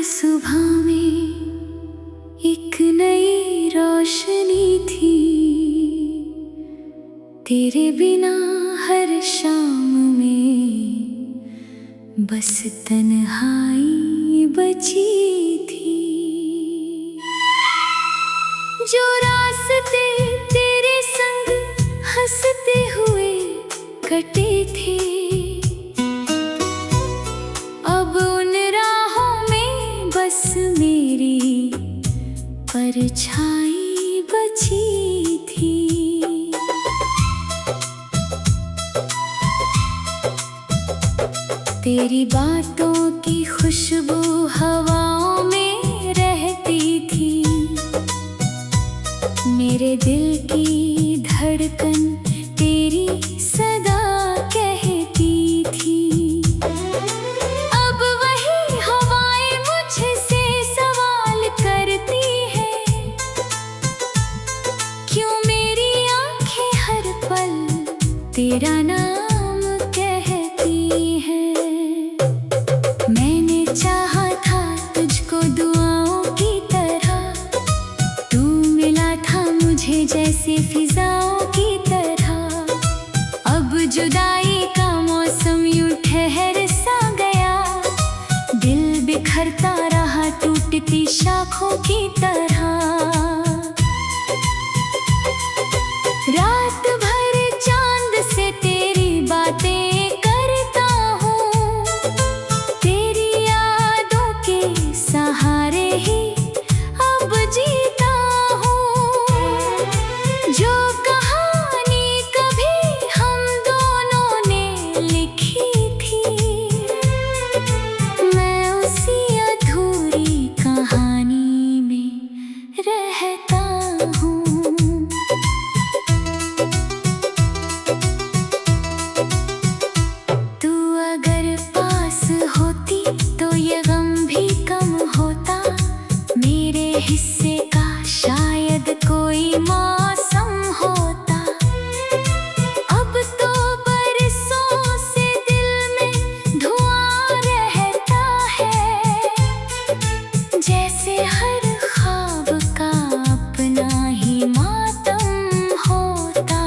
सुबह में एक नई रोशनी थी, तेरे बिना हर शाम में बस तन्हाई बची थी। जो रास्ते तेरे संग हंसते हुए कटे थे, अब उन राहों में बस मेरी परछाई बची थी। तेरी बातों की खुशबू हवाओं में रहती थी, मेरे दिल की धड़कन तेरी सदा कहती थी। अब वही हवाएं मुझसे सवाल करती है, क्यों मेरी आंखें हर पल तेरा नाम कहती है। मैंने चाहा था तुझको दुआओं की तरह, तू मिला था मुझे जैसे फिजाओं की तरह। अब जुदाई का मौसम यूं ठहर सा गया, दिल बिखरता रहा टूटती शाखों की तरह। रात भर चांद से तेरी बातें करता हूँ, तेरी यादों के सहारे ही अब जीता हूँ। जो कहानी कभी हम दोनों ने लिखी थी, मैं उसी अधूरी कहानी में रहता हूँ। तू अगर पास होती तो ये गम भी कम होता, मेरे हिस्से का शायद कोई मौसम होता। अब तो बरसों से दिल में धुआं रहता है, जैसे हर ख्वाब का अपना ही मातम होता।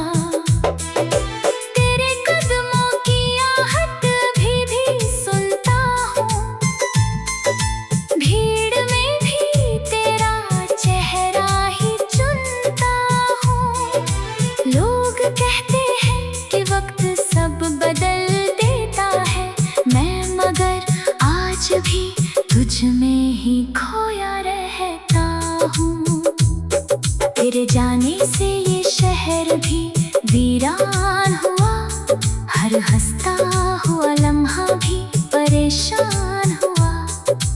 तेरे कदमों की आहट अभी भी सुनता हूँ, भीड़ में भी तेरा चेहरा ही चुनता हूँ। लोग कहते हैं कि वक्त सब बदल देता है, मैं मगर आज भी तुझ में ही खोया रहता हूँ। तेरे जाने से ये शहर भी वीरान हुआ, हर हंसता हुआ लम्हा भी परेशान हुआ।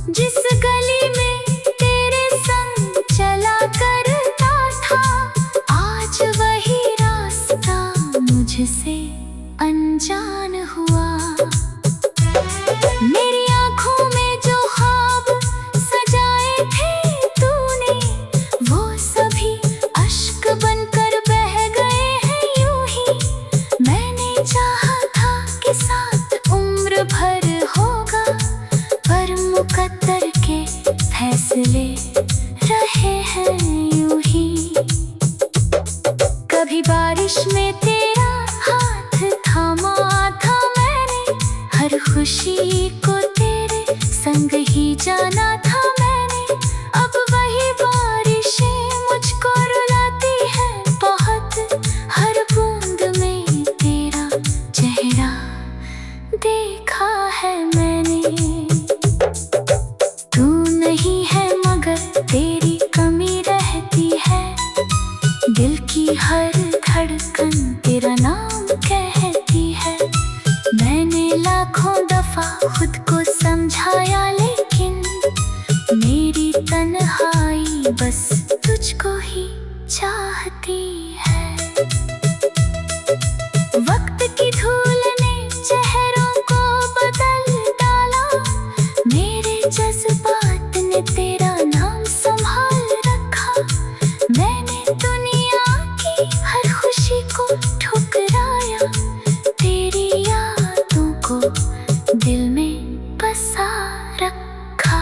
जिस गली में तेरे संग चला करता था, आज वही रास्ता मुझसे अनजान हुआ। मेरी आँखों में जो ख्वाब सजाए थे तूने, वो सभी अश्क बनकर बह गए हैं यूं ही। मैंने चाहा था कि साथ उम्र भर होगा, पर मुकद्दर के फैसले रहे हैं यूं ही। कभी बारिश में तेरा हाथ थामा था मैंने, हर खुशी को तेरे संग ही जाना था मैंने। अब वही बारिशें मुझको रुलाती हैं बहुत, हर बूंद में तेरा चेहरा देखा है मैंने। तू नहीं है मगर तेरी कमी रहती है, दिल की हर धड़कन तेरा नाम कहती है। मैंने लाखों दफा खुद को समझाया, लेकिन मेरी तन्हाई बस तुझको ही चाहती है। वक्त की धूल ने चेहरों को बदल डाला, मेरे जज्बात ने तेरा नाम संभाल रखा। मैंने दुनिया की हर खुशी को ठुकराया, तेरी यादों को दिल में बसा रखा।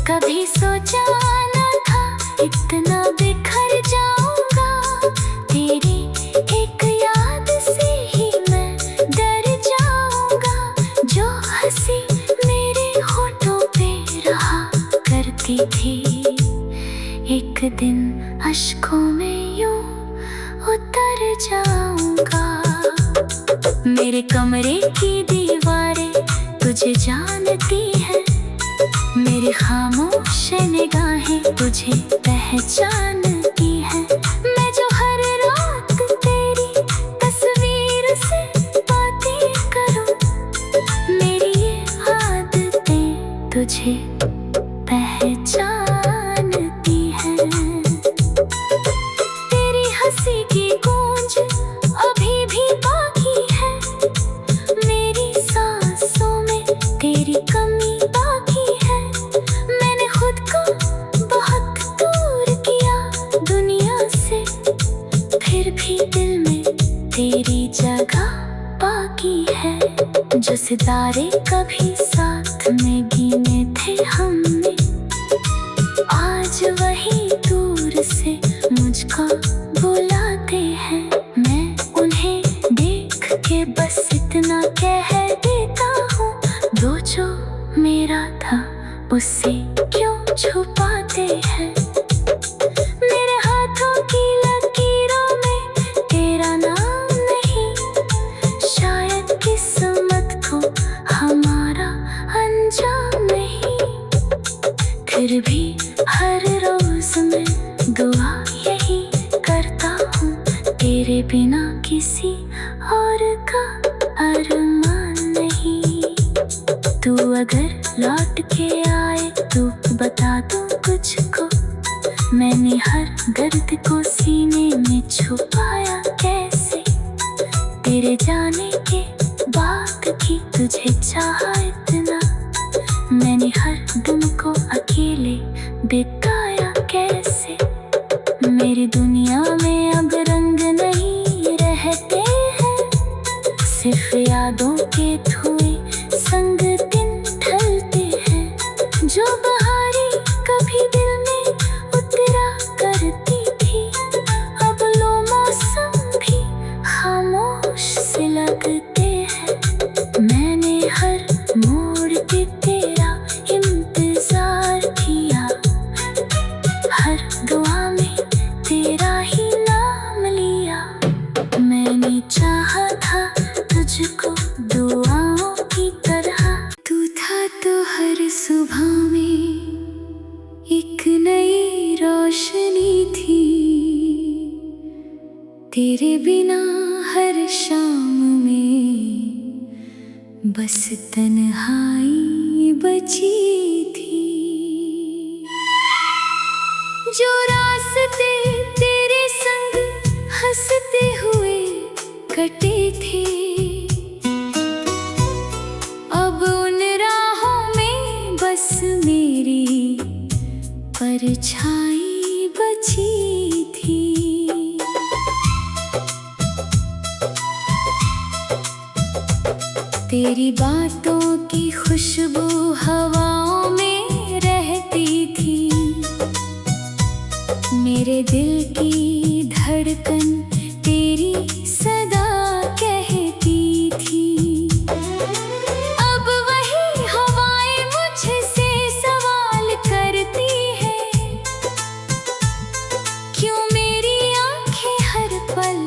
कभी सोचा न था इतना बिखर जाऊंगा। तेरी एक याद से ही मैं डर जाऊंगा। जो हंसी मेरे होठों पे रहा करती थी, एक दिन अश्कों में यूं उतर जाऊंगा। मेरे कमरे की दीवारें तुझे जानती हैं, मेरी खामोश निगाहें तुझे पहचानती हैं। मैं जो हर रात तेरी तस्वीर से बातें करूं, मेरी ये आदतें तुझे पहचानती हैं। तेरी हंसी की गूंज अभी भी बाकी है, मेरी सांसों में तेरी कमी बाकी है। मैंने खुद को बहुत दूर किया दुनिया से, फिर भी दिल में तेरी जगह बाकी है। जो सितारे कभी साथ में गिने थे हमने, आज वही दूर से मुझको बुलाते हैं। मैं उन्हें देख के बस इतना कह देता हूँ, वो जो मेरा था उससे क्यों छुपाते हैं। मेरे हाथों की लकीरों में तेरा नाम नहीं, शायद किस्मत को हमारा अंजाम नहीं। फिर भी हर रोज मैं दुआ यही करता हूँ, तेरे बिना किसी और का अरमान नहीं। तू अगर लौट के आए तो बता दूँ तुझको, मैंने हर दर्द को सीने में छुपाया कैसे। तेरे जाने के बाद भी तुझे चाहा इतना, मैंने हर दिन को अकेले बिताया कैसे। मेरी दुनिया में अब रंग नहीं रहते हैं, सिर्फ यादों के धुएं संग दिन ढलते हैं। जो बहारें कभी दिल में उतरा करती थी, अब लो मौसम भी खामोश से लगते हैं। मैंने हर मोड़ पे तेरा इंतजार किया, हर दुआ में तेरा ही नाम लिया। मैंने चाहा था तुझको दुआओं की तरह, तू था तो हर सुबह में एक नई रोशनी थी। तेरे बिना हर शाम में बस तन्हाई बची थी। जो रास्ते तेरे संग हंसते हुए कटे थे, अब उन राहों में बस मेरी परछाई बची थी। तेरी बातों की खुशबू हवाओं में रहती थी, मेरे दिल की धड़कन तेरी सदा कहती थी। अब वही हवाएं मुझसे सवाल करती हैं, क्यों मेरी आंखें हर पल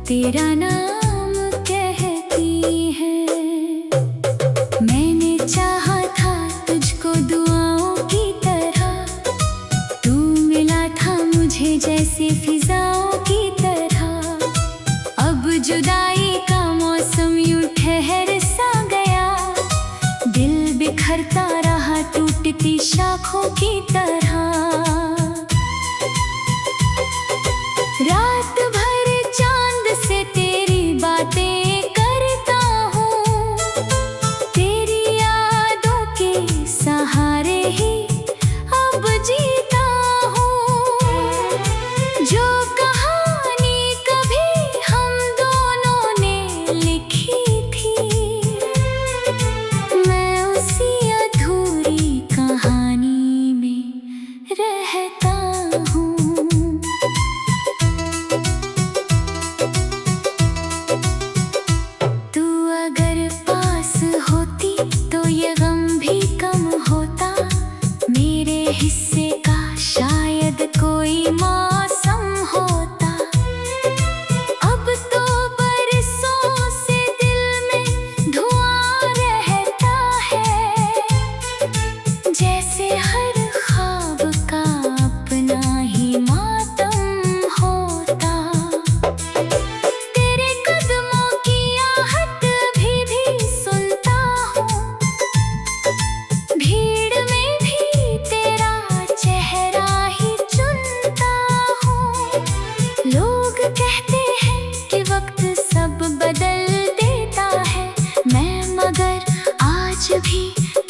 तेरा नाम कहती हैं। मैंने चाहा था तुझको दुआओं की तरह, तू मिला था मुझे जैसे फिजाओं की तरह। अब जुदाई का मौसम यूं ठहर सा गया, दिल बिखरता रहा टूटती शाखों की तरह। रात भर चांद से तेरी बातें करता हूँ, तेरी यादों के सहारे ही अब जीता हूँ। जो कहानी कभी हम दोनों ने लिखी थी, मैं उसी अधूरी कहानी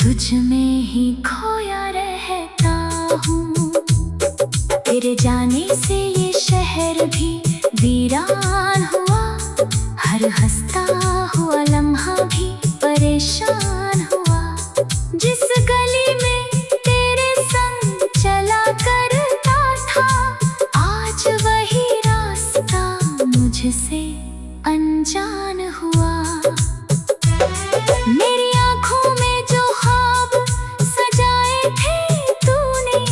तुझ में ही खोया रहता हूँ। तेरे जाने से ये शहर भी वीरान हुआ, हर हंसता हुआ लम्हा भी परेशान हुआ। जिस गली में तेरे संग चला करता था, आज वही रास्ता मुझसे अनजान हुआ। मेरी आँखों में जो ख्वाब सजाए थे तूने,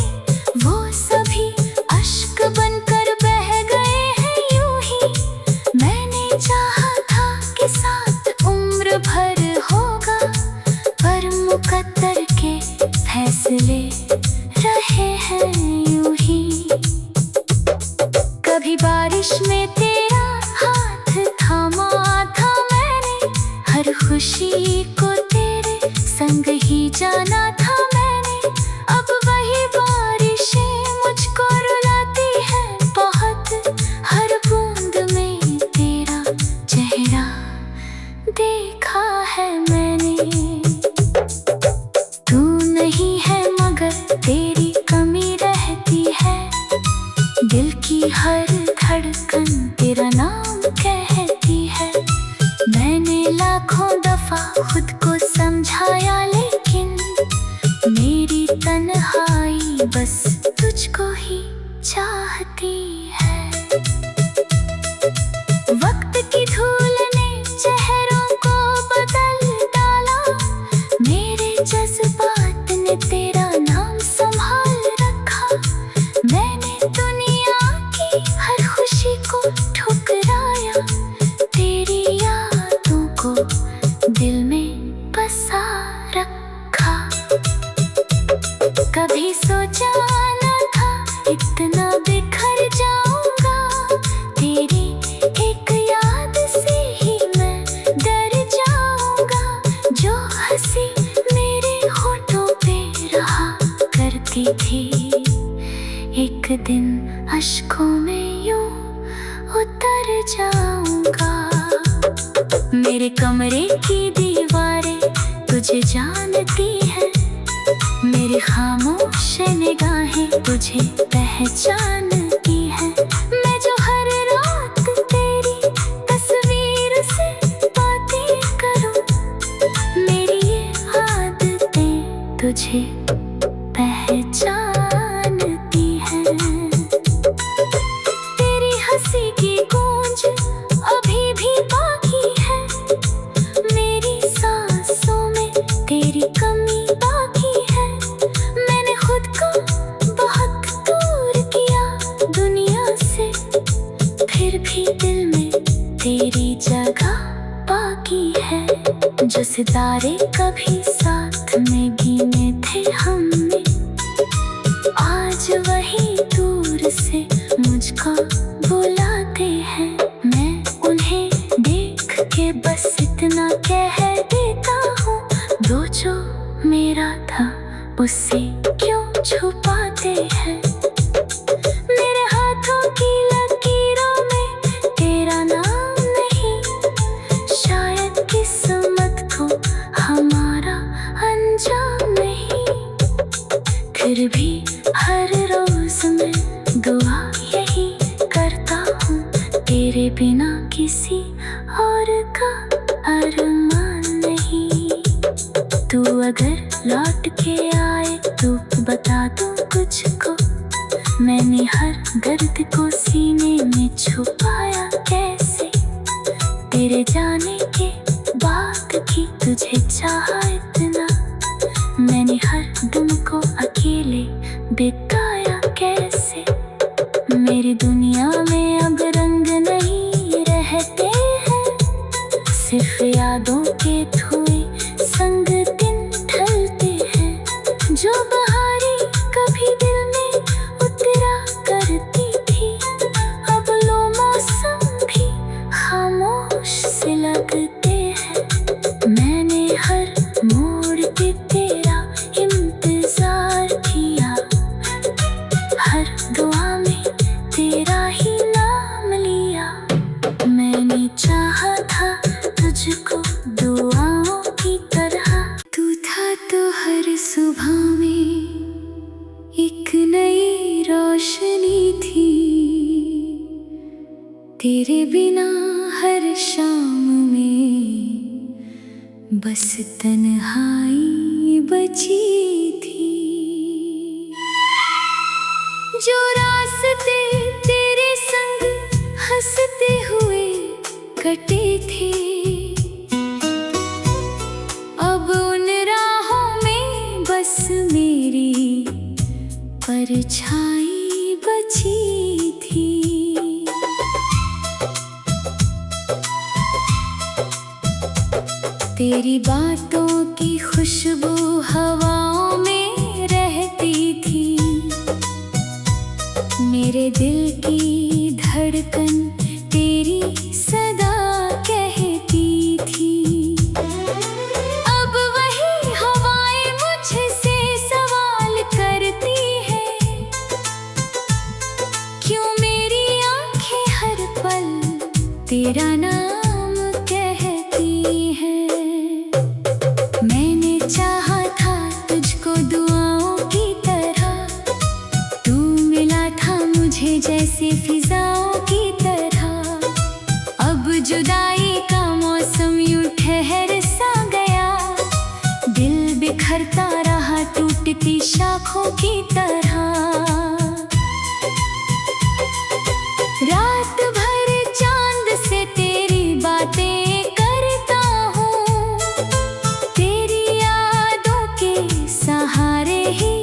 वो सभी अश्क बनकर बह गए हैं यूं ही। मैंने चाहा था कि साथ उम्र भर होगा, पर मुकद्दर के फैसले रहे हैं यूं ही। कभी बारिश में तेरा हाथ थामा था मैंने, हर खुशी को तेरे संग ही जाना था मैंने। अब वही बारिशें मुझको रुलाती हैं बहुत, हर बूंद में तेरा चेहरा देखा है मैंने। तू नहीं है मगर तेरी कमी रहती है, दिल की हर धड़कन तेरा नाम कहती है। मैंने लाखों दफा खुद को समझाया, लेकिन मेरी तन्हाई बस तुझको ही चाहती है। वक्त की धूल ने चेहरों को बदल डाला, मेरे जज्बात ने तेरा नाम संभाल रखा। मैंने दुनिया की हर खुशी को ठुकराया, तेरी यादों को दिल में बसा रखा। कभी सोचा न था इतना बिखर जाऊंगा, तेरी एक याद से ही मैं डर जाऊंगा। जो हंसी मेरे होठों पे रहा करती थी, एक दिन अश्कों में यूं उतर जाऊंगा। मेरे कमरे की दीवारें तुझे जानती हैं, मेरी खामोश निगाहें तुझे पहचानती हैं। मैं जो हर रात तेरी तस्वीर से बातें करूं, मेरी ये आदतें तुझे पहचानती हैं। तेरी हंसी की गूंज अभी भी बाकी है, मेरी सांसों में तेरी कमी बाकी है। मैंने खुद को बहुत दूर किया दुनिया से, फिर भी दिल में तेरी जगह बाकी है। जो सितारे कभी साथ में गिने थे हमने, आज वही दूर से मुझको बुलाते हैं। मैं उन्हें देख के बस इतना कह देता हूँ, दो जो मेरा था उसे क्यों छुपाते हैं। मेरे हाथों की लकीरों में तेरा नाम नहीं, शायद किस्मत को हमारा अंजाम नहीं। फिर भी हर रोज मैं दुआ यही करता हूँ, तेरे बिना किसी और का अरमान नहीं। तू अगर लौट के आए तो बता दूँ कुछ को, मैंने हर दर्द को सीने में छुपाया कैसे। तेरे जाने के बाद की तुझे चाहा इतना, मैंने हर दिन को अकेले बिताया कैसे। मेरी दुनिया में अब रंग नहीं रहते हैं, सिर्फ यादों के धुएं संग दिन ढलते हैं। जो बहारी कभी दिल में उतरा करती थी, अब लो मौसम भी खामोश से लगते हैं। मैंने हर मोड़ पे तेरा इंतजार किया, हर दुआ में तेरा ही नाम सुबह में एक नई रोशनी थी, तेरे बिना हर शाम में बस तन्हाई बची थी। जो रास्ते तेरे संग हंसते हुए कटे थे, अब उन राहों में बस मेरी परछाई बची थी। तेरी बातों की खुशबू हवाओं में रहती थी, मेरे दिल की धड़कन तेरी सदा कहती थी। अब वही हवाएं मुझसे सवाल करती हैं, क्यों मेरी आंखें हर पल तेरा नाम कहती हैं। मैंने चाहा था तुझको दुआओं की तरह, तू मिला था मुझे जैसे फिजाओं की तरह। अब जुदाई का मौसम यूं ठहर सा गया, दिल बिखरता रहा टूटती शाखों की तरह। रात भर चांद से तेरी बातें करता हूँ, तेरी यादों के सहारे ही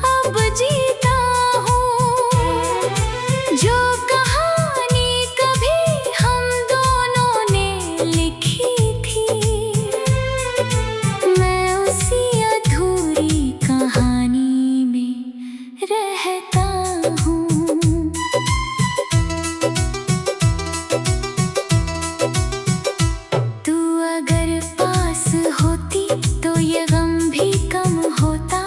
अब जीता हूँ। जो कहानी कभी हम दोनों ने लिखी थी, मैं उसी अधूरी कहानी में रहता हूँ। तू अगर पास होती तो ये गम भी कम होता,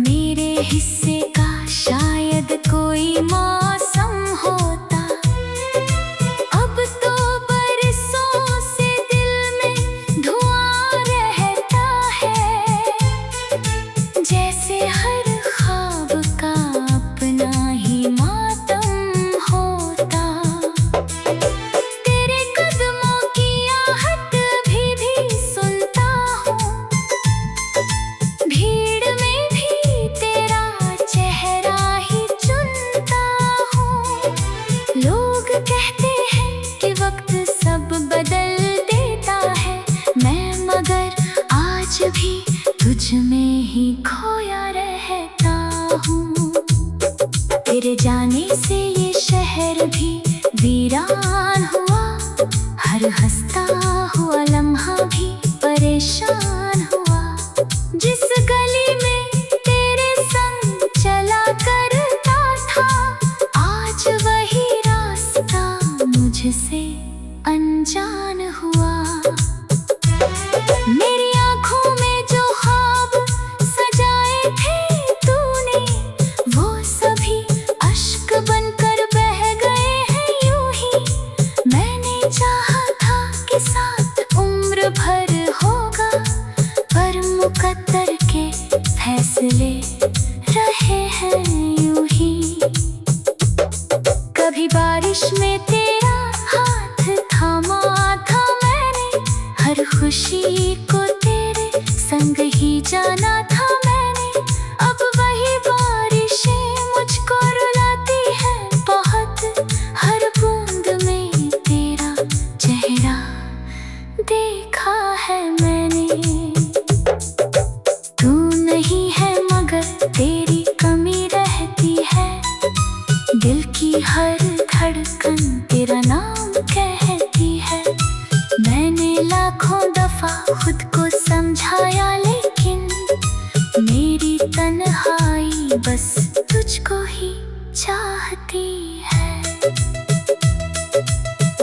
मेरे हिस्से का शायद कोई मौसम होता। अब तो बरसों से दिल में धुआं रहता है, जैसे हर ख्वाब का अपना ही मातम होता। तेरे कदमों की आहट अभी भी सुनता हूँ, भीड़ में भी तेरा चेहरा ही चुनता हूँ। लोग कहते हैं कि वक्त सब बदल देता है, मैं मगर आज भी तुझ में ही खोया रहता हूँ। तेरे जाने से ये शहर भी वीरान हुआ, हर हंसता हुआ लम्हा भी परेशान हुआ। जिस गली में तेरे संग चला करता था, आज वही रास्ता मुझसे अनजान हुआ। मेरी आँखों में जो ख्वाब सजाए थे तूने, वो सभी अश्क बनकर बह गए हैं यूं ही। मैंने चाहा था कि साथ उम्र भर होगा, पर मुकद्दर के फैसले रहे हैं यूं ही। कभी बारिश में तेरा हाथ थामा था मैंने, हर खुशी को तेरे संग ही जाना था मैंने। अब वही बारिशें मुझको रुलाती हैं बहुत, हर बूंद में तेरा चेहरा देखा है मैंने। तू नहीं है मगर तेरी कमी रहती है, दिल की हर धड़कन तेरा नाम कहती है। मैंने लाखों दफा खुद को समझाया, लेकिन मेरी तन्हाई बस तुझको ही चाहती है।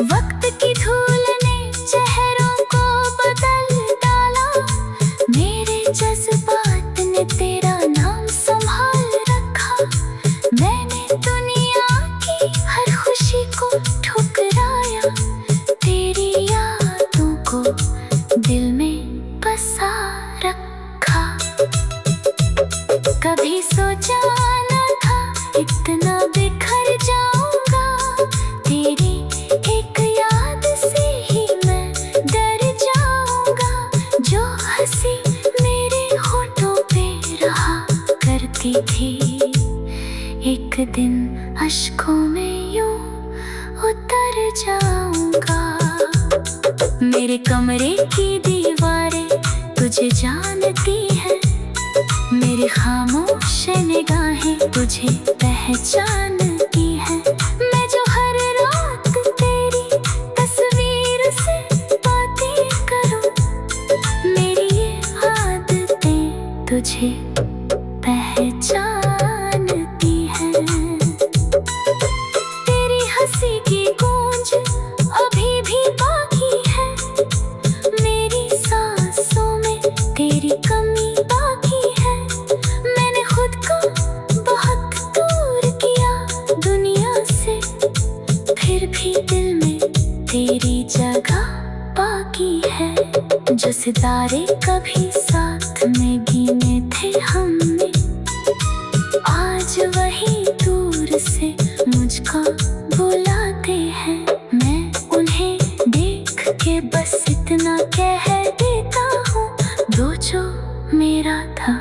वक्त की धूल ने चेहरों को बदल डाला, मेरे जज्बात ने तेरा नाम संभाल रखा। मैंने दुनिया की हर खुशी को ठुकराया, तेरी यादों को दिल में बसा रखा। कभी सोचा न था इतना बिखर जाऊंगा, तेरी एक याद से ही मैं डर जाऊंगा। जो हंसी मेरे होठों पे रहा करती थी, एक दिन अश्कों में यूं उतर जाऊंगा। मेरे कमरे की दीवारें तुझे जानती हैं, मेरी खामोश निगाहें तुझे पहचानती हैं। मैं जो हर रात तेरी तस्वीर से बातें करूं, मेरी ये आदतें तुझे पहचानती हैं। तेरी हंसी की गूंज अभी भी बाकी है, मेरी सांसों में तेरी कमी बाकी है। मैंने खुद को बहुत दूर किया दुनिया से, फिर भी दिल में तेरी जगह बाकी है। जो सितारे कभी साथ में गिने थे हमने, आज वही दूर से मुझको बुलाते हैं। मैं उन्हें देख के बस इतना कह देता हूँ, दो जो मेरा था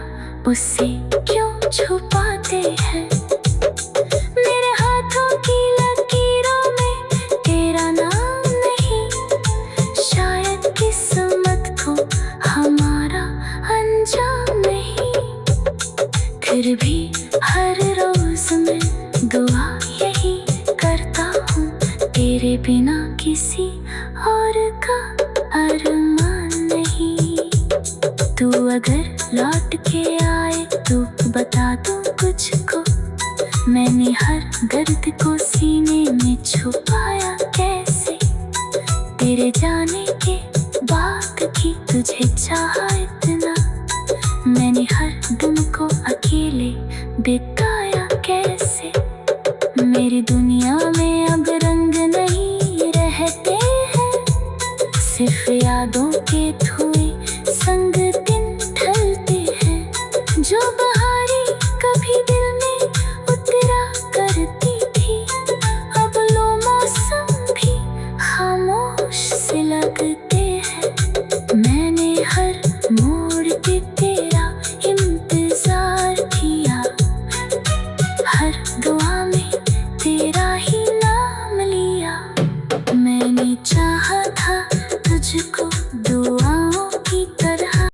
उससे क्यों छुपाते हैं। मेरे हाथों की लकीरों में तेरा नाम नहीं, शायद किस्मत को हमारा अंजाम नहीं। फिर भी हर रोज मैं दुआ यही करता हूँ, तेरे बिना किसी और का अरमान नहीं। तू अगर लौट के आए तो बता दो कुछ को, मैंने हर दर्द को सीने में छुपाया कैसे। तेरे जाने के बाद की तुझे चाहा इतना, मैंने हर दिन को अकेले बिताया कैसे। मेरी दुनिया में